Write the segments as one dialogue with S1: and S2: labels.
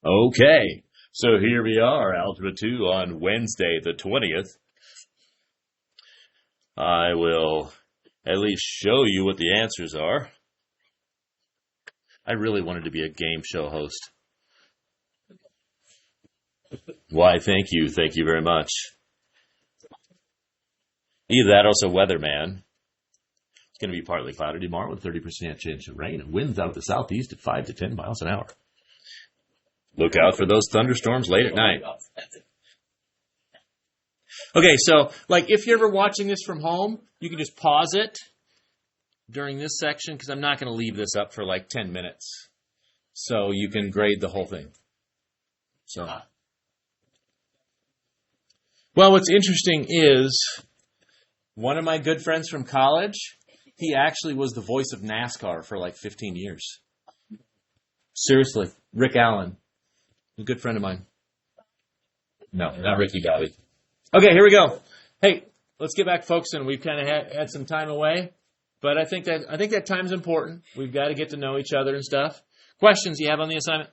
S1: Okay, so here we are, Algebra 2 on Wednesday the 20th. I will at least show you what the answers are. I really wanted to be a game show host. Why, thank you. Thank you very much. Either that or else a weatherman. It's going to be partly cloudy tomorrow with 30% chance of rain and winds out of the southeast at 5 to 10 miles an hour. Look out for those thunderstorms late at night. Okay, so like if you're ever watching this from home, you can just pause it during this section because I'm not going to leave this up for like 10 minutes. So you can grade the whole thing. So, well, what's interesting is one of my good friends from college, he actually was the voice of NASCAR for like 15 years. Seriously, Rick Allen. A good friend of mine. No, not Ricky Bobby. Okay, here we go. Hey, let's get back focusing. We've kind of had some time away, but I think that time's important. We've got to get to know each other and stuff. Questions you have on the assignment?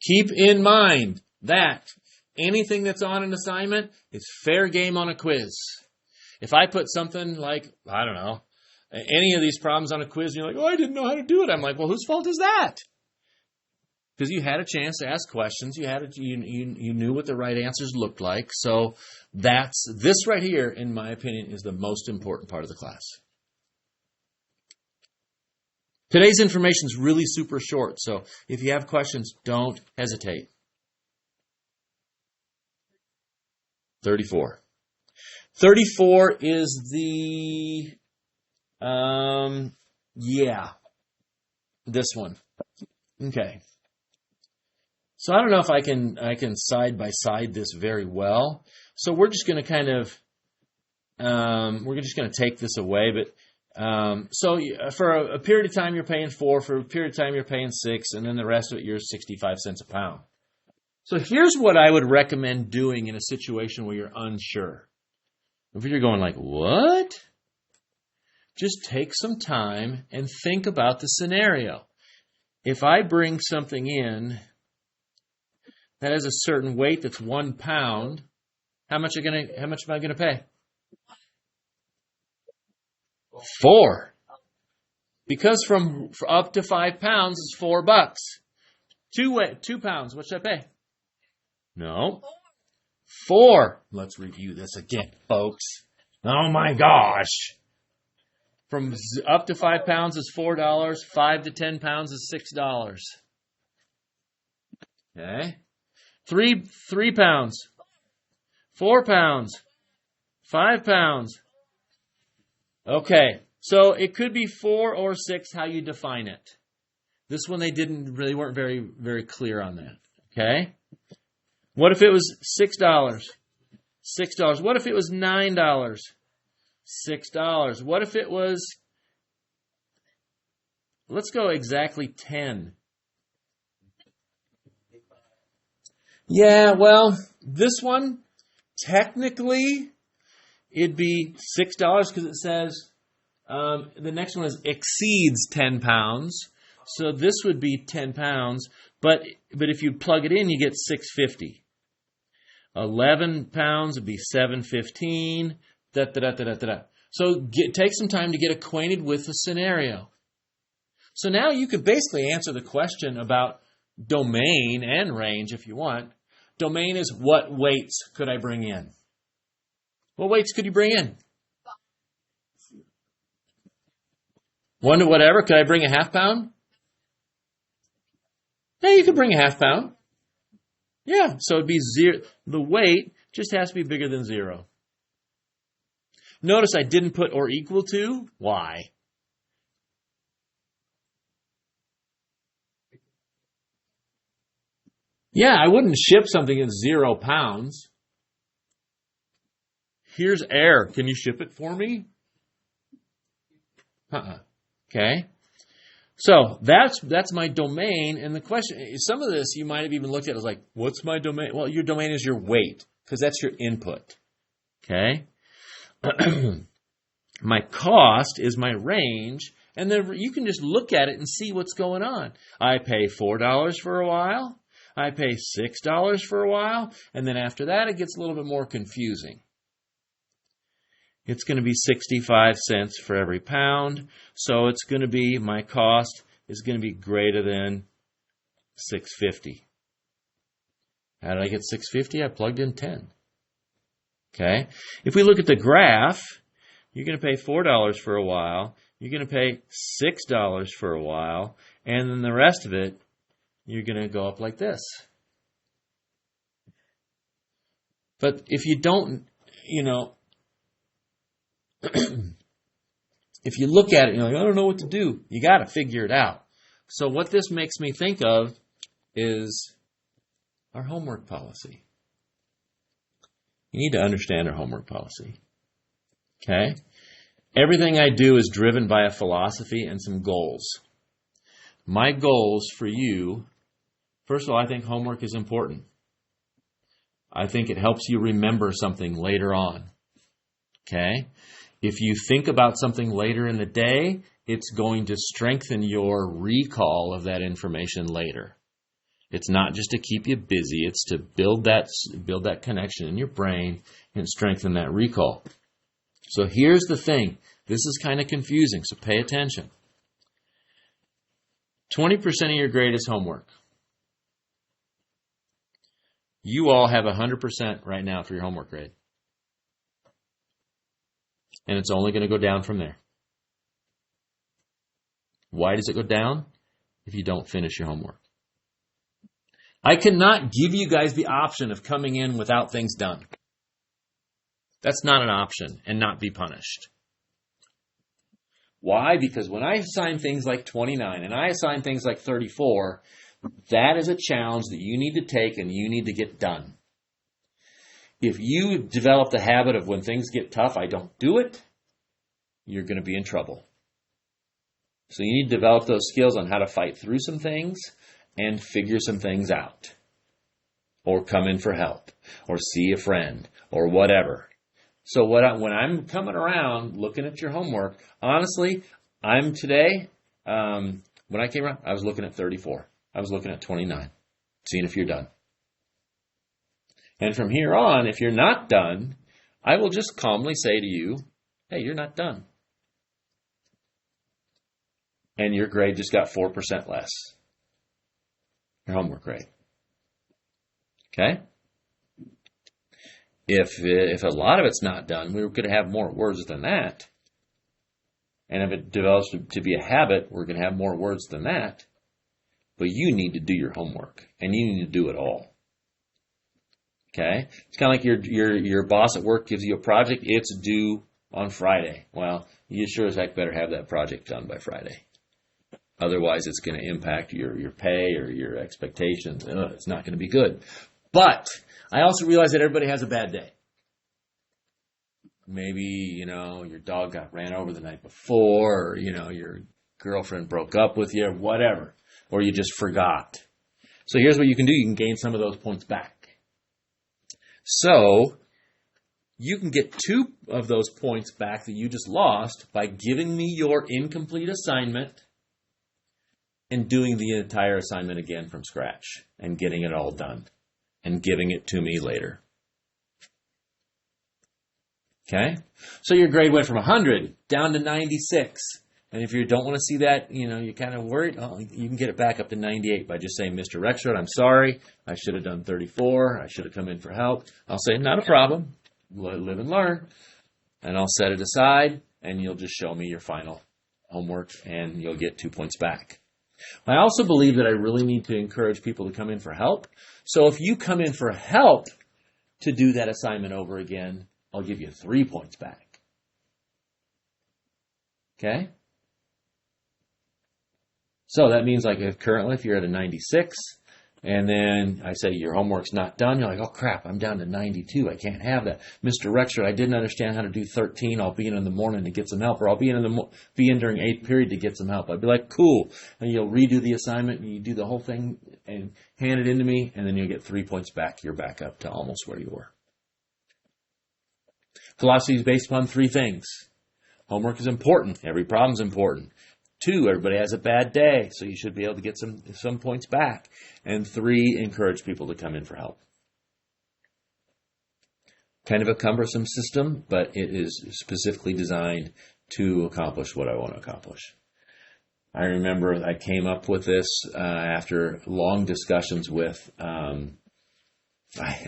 S1: Keep in mind that anything that's on an assignment is fair game on a quiz. If I put something like, I don't know, any of these problems on a quiz, and you're like, oh, I didn't know how to do it. I'm like, well, whose fault is that? Because you had a chance to ask questions. You knew what the right answers looked like. So this right here, in my opinion, is the most important part of the class. Today's information is really super short. So if you have questions, don't hesitate. 34. 34 is the... this one. Okay. So I don't know if I can side by side this very well. So we're just going to kind of, we're just going to take this away. But so for a period of time you're paying 4, for a period of time you're paying 6, and then the rest of it you're 65 cents a pound. So here's what I would recommend doing in a situation where you're unsure. If you're going like, what? Just take some time and think about the scenario. If I bring something in that has a certain weight that's 1 pound, how much am I gonna pay? 4. Because from up to 5 pounds is $4. 2 pounds, what should I pay? No. 4. Let's review this again, folks. Oh my gosh. From up to 5 pounds is $4. 5 to 10 pounds is $6. Okay. 3 pounds. 4 pounds. 5 pounds. Okay. So it could be 4 or 6 how you define it. This one they weren't very, very clear on that. Okay. What if it was $6? $6. What if it was $9? $6. What if it was, let's go exactly 10. Yeah, well, this one, technically, it'd be $6 because it says, the next one is exceeds 10 pounds. So this would be 10 pounds, but if you plug it in, you get $6.50. 11 pounds would be $7.15. So take some time to get acquainted with the scenario. So now you could basically answer the question about domain and range if you want. Domain is what weights could I bring in? What weights could you bring in? 1 to whatever. Could I bring a half pound? Yeah, you could bring a half pound. Yeah, so it'd be 0. The weight just has to be bigger than 0. Notice I didn't put or equal to. Why? Yeah, I wouldn't ship something in 0 pounds. Here's air. Can you ship it for me? Okay. So that's my domain. And the question, some of this you might have even looked at as like, what's my domain? Well, your domain is your weight because that's your input. Okay. My cost is my range, and then you can just look at it and see what's going on. I pay $4 for a while, I pay $6 for a while, and then after that it gets a little bit more confusing. It's going to be 65 cents for every pound, so it's going to be, my cost is going to be greater than $6.50. How did I get $6.50? I plugged in 10. Okay? If we look at the graph, you're going to pay $4 for a while, you're going to pay $6 for a while, and then the rest of it, you're going to go up like this. But if you don't, if you look at it, you're like, I don't know what to do. You got to figure it out. So what this makes me think of is our homework policy. You need to understand our homework policy. Okay? Everything I do is driven by a philosophy and some goals. My goals for you, first of all, I think homework is important. I think it helps you remember something later on. Okay? If you think about something later in the day, it's going to strengthen your recall of that information later. It's not just to keep you busy, it's to build that connection in your brain and strengthen that recall. So here's the thing. This is kind of confusing, so pay attention. 20% of your grade is homework. You all have 100% right now for your homework grade. And it's only going to go down from there. Why does it go down? If you don't finish your homework. I cannot give you guys the option of coming in without things done. That's not an option and not be punished. Why? Because when I assign things like 29 and I assign things like 34, that is a challenge that you need to take and you need to get done. If you develop the habit of when things get tough, I don't do it, you're going to be in trouble. So you need to develop those skills on how to fight through some things and figure some things out. Or come in for help. Or see a friend. Or whatever. So when I'm coming around looking at your homework, honestly, when I came around, I was looking at 34. I was looking at 29. Seeing if you're done. And from here on, if you're not done, I will just calmly say to you, hey, you're not done. And your grade just got 4% less. Your homework grade. Okay? If a lot of it's not done, we're going to have more words than that. And if it develops to be a habit, we're going to have more words than that. But you need to do your homework. And you need to do it all. Okay? It's kind of like your boss at work gives you a project. It's due on Friday. Well, you sure as heck better have that project done by Friday. Otherwise, it's going to impact your pay or your expectations. It's not going to be good. But I also realize that everybody has a bad day. Maybe, your dog got ran over the night before, or, your girlfriend broke up with you, or whatever. Or you just forgot. So here's what you can do. You can gain some of those points back. So you can get 2 of those points back that you just lost by giving me your incomplete assignment and doing the entire assignment again from scratch and getting it all done and giving it to me later. Okay? So your grade went from 100 down to 96. And if you don't want to see that, you're kind of worried, you can get it back up to 98 by just saying, Mr. Rexroth, I'm sorry. I should have done 34. I should have come in for help. I'll say, not a problem. Live and learn. And I'll set it aside, and you'll just show me your final homework, and you'll get 2 points back. I also believe that I really need to encourage people to come in for help. So if you come in for help to do that assignment over again, I'll give you 3 points back. Okay? So that means currently if you're at a 96 and then I say your homework's not done, you're like, oh crap, I'm down to 92. I can't have that. Mr. Rexroth, I didn't understand how to do 13. I'll be in the morning to get some help, or I'll be in during 8th period to get some help. I'd be like, cool. And you'll redo the assignment and you do the whole thing and hand it in to me, and then you'll get 3 points back. You're back up to almost where you were. Philosophy is based upon 3 things. Homework is important. Every problem's important. 2, everybody has a bad day, so you should be able to get some points back. And 3, encourage people to come in for help. Kind of a cumbersome system, but it is specifically designed to accomplish what I want to accomplish. I remember I came up with this after long discussions with, I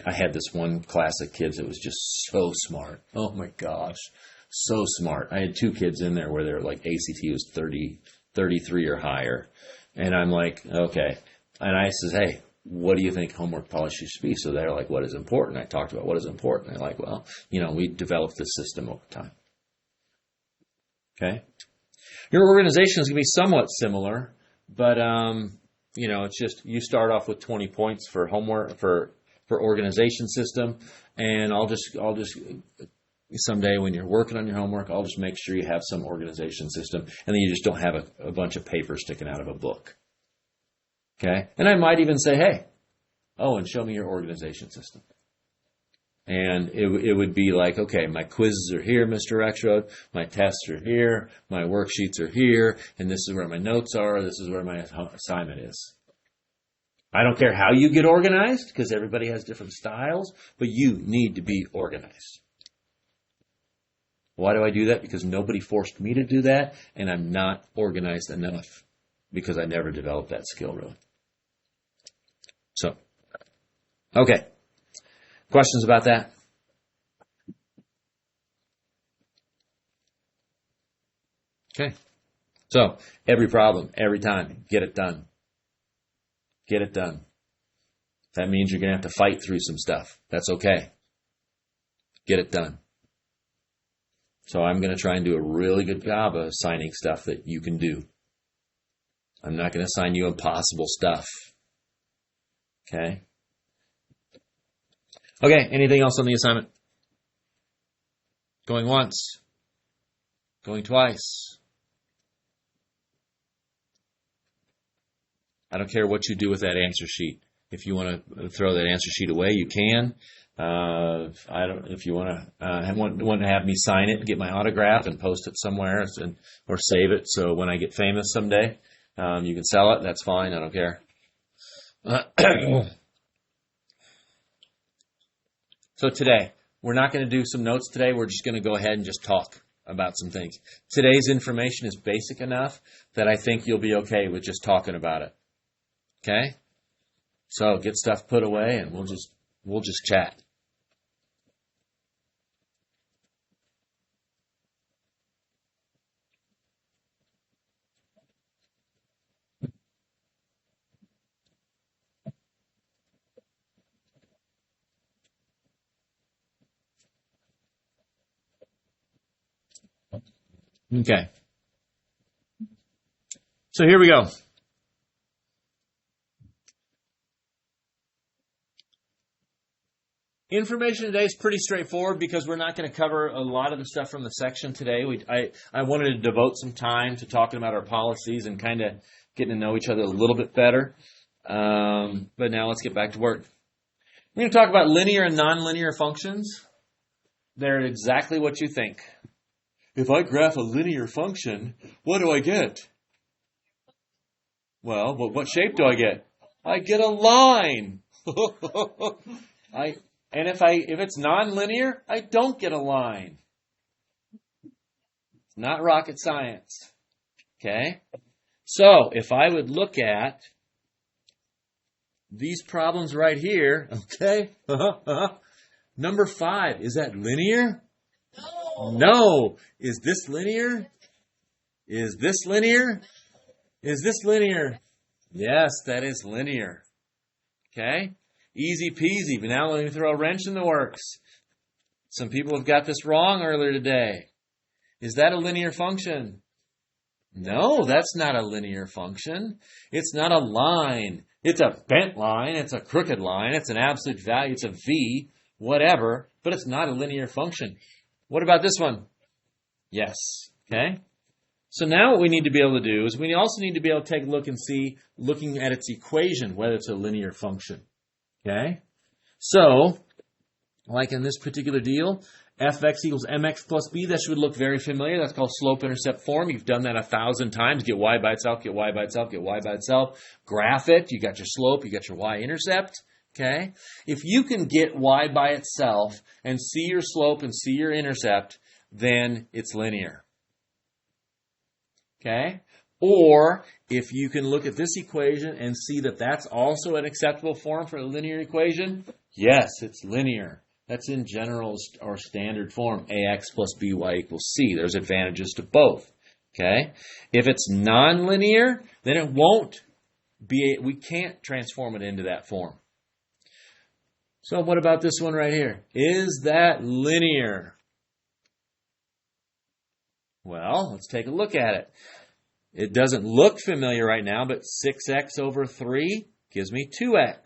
S1: had this one class of kids that was just so smart. Oh my gosh, so smart. I had 2 kids in there where they're like ACT was 30, 33 or higher. And I'm like, okay. And I says, hey, what do you think homework policy should be? So they're like, what is important? I talked about what is important. They're like, well, we developed this system over time. Okay. Your organization is going to be somewhat similar, but, it's just you start off with 20 points for homework, for organization system, and I'll just someday when you're working on your homework, I'll just make sure you have some organization system, and then you just don't have a bunch of paper sticking out of a book. Okay? And I might even say, hey, and show me your organization system. And it would be like, okay, my quizzes are here, Mr. Rexroad. My tests are here. My worksheets are here. And this is where my notes are. This is where my assignment is. I don't care how you get organized, because everybody has different styles, but you need to be organized. Why do I do that? Because nobody forced me to do that, and I'm not organized enough because I never developed that skill, really. So, okay. Questions about that? Okay. So, every problem, every time, get it done. Get it done. That means you're going to have to fight through some stuff. That's okay. Get it done. So I'm going to try and do a really good job of assigning stuff that you can do. I'm not going to assign you impossible stuff. Okay? Okay, anything else on the assignment? Going once. Going twice. I don't care what you do with that answer sheet. If you want to throw that answer sheet away, you can. If you want to have me sign it, get my autograph, and post it somewhere, or save it, so when I get famous someday, you can sell it. That's fine. I don't care. So today, we're not going to do some notes today. We're just going to go ahead and just talk about some things. Today's information is basic enough that I think you'll be okay with just talking about it. Okay? So get stuff put away, and we'll just chat. Okay. So here we go. Information today is pretty straightforward because we're not going to cover a lot of the stuff from the section today. I wanted to devote some time to talking about our policies and kind of getting to know each other a little bit better. But now let's get back to work. We're going to talk about linear and nonlinear functions. They're exactly what you think. If I graph a linear function, what do I get? Well, what shape do I get? I get a line. And if it's nonlinear, I don't get a line. It's not rocket science. Okay? So, if I would look at these problems right here, okay? Number 5, is that linear? No. Is this linear? Is this linear? Is this linear? Yes, that is linear. Okay? Easy peasy, but now let me throw a wrench in the works. Some people have got this wrong earlier today. Is that a linear function? No, that's not a linear function. It's not a line. It's a bent line. It's a crooked line. It's an absolute value. It's a v, whatever, but it's not a linear function. What about this one? Yes. Okay? So now what we need to be able to do is we also need to be able to take a look and see, looking at its equation, whether it's a linear function. Okay? So, like in this particular deal, fx equals mx plus b. That should look very familiar. That's called slope-intercept form. You've done that 1,000 times. Get y by itself, get y by itself, get y by itself. Graph it. You got your slope, you got your y-intercept. Okay? If you can get y by itself and see your slope and see your intercept, then it's linear. Okay? Or if you can look at this equation and see that that's also an acceptable form for a linear equation, yes, it's linear. That's in general or standard form, ax plus by equals c. There's advantages to both. Okay? If it's nonlinear, then it won't be, we can't transform it into that form. So what about this one right here? Is that linear? Well, let's take a look at it. It doesn't look familiar right now, but 6x over 3 gives me 2x.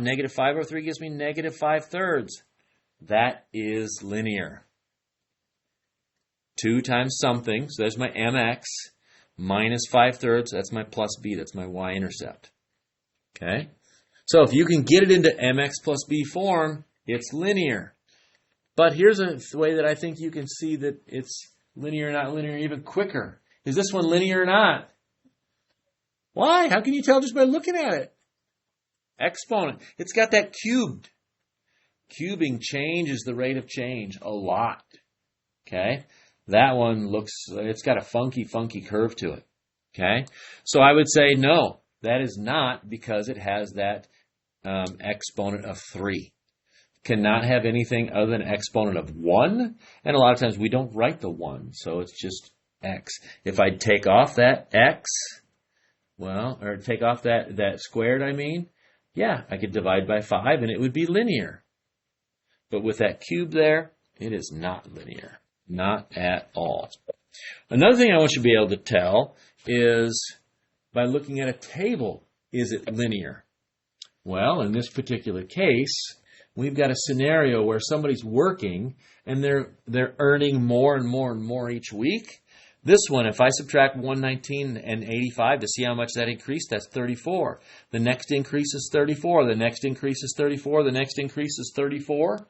S1: Negative 5 over 3 gives me negative 5/3. That is linear. 2 times something, so there's my mx, minus 5/3, that's my plus b, that's my y-intercept. Okay? So if you can get it into mx plus b form, it's linear. But here's a way that I think you can see that it's linear or not linear even quicker. Is this one linear or not? Why? How can you tell just by looking at it? Exponent. It's got that cubed. Cubing changes the rate of change a lot. Okay? That one looks, it's got a funky curve to it. Okay? So I would say no, that is not, because it has that exponent of 3. Cannot have anything other than exponent of 1. And a lot of times we don't write the 1, so it's just x. If I take off that x, well, or take off that squared, I mean, yeah, I could divide by 5 and it would be linear. But with that cube there, it is not linear. Not at all. Another thing I want you to be able to tell is by looking at a table, is it linear? Well, in this particular case, we've got a scenario where somebody's working and they're earning more and more and more each week. This one, if I subtract 119 and 85 to see how much that increased, that's 34. The next increase is 34. The next increase is 34. The next increase is 34.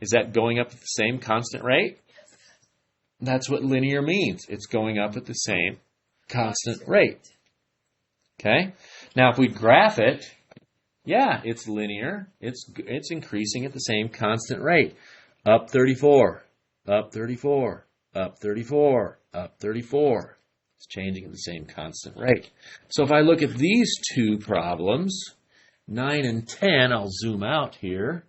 S1: Is that going up at the same constant rate? That's what linear means. It's going up at the same constant rate. Okay? Now, if we graph it, yeah, it's linear. It's increasing at the same constant rate. Up 34, up 34. Up 34, up 34. It's changing at the same constant rate. So if I look at these two problems, 9 and 10, I'll zoom out here.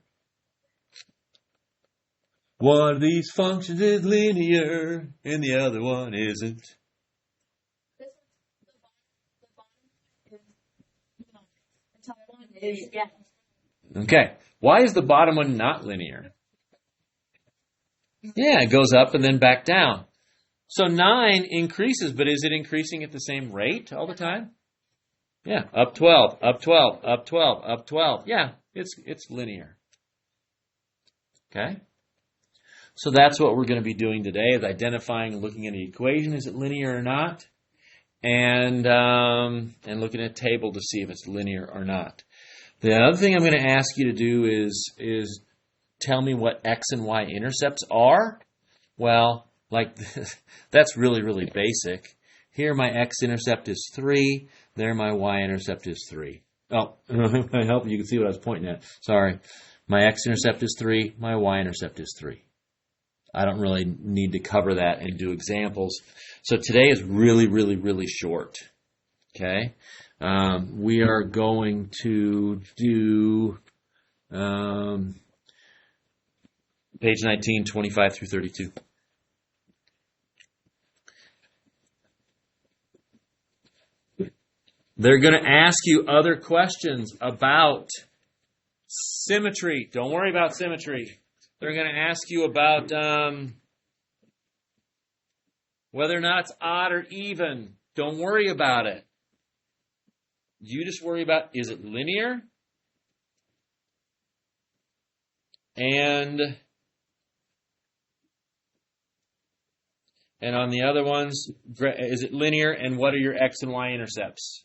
S1: One of these functions is linear, and the other one isn't. Okay, why is the bottom one not linear? Yeah, it goes up and then back down. So 9 increases, but is it increasing at the same rate all the time? Yeah, up 12, up 12, up 12, up 12. Yeah, it's linear. Okay? So that's what we're going to be doing today, is identifying and looking at an equation, is it linear or not? And looking at a table to see if it's linear or not. The other thing I'm going to ask you to do is tell me what x and y intercepts are. Well, like this, that's really, really basic. Here my x-intercept is 3. There my y-intercept is 3. Oh, I hope you can see what I was pointing at. Sorry. My x-intercept is 3. My y-intercept is 3. I don't really need to cover that and do examples. So today is really, really, really short. Okay? We are going to do page 19, 25 through 32. They're going to ask you other questions about symmetry. Don't worry about symmetry. They're going to ask you about whether or not it's odd or even. Don't worry about it. You just worry about, is it linear? And on the other ones, is it linear, and what are your x and y intercepts?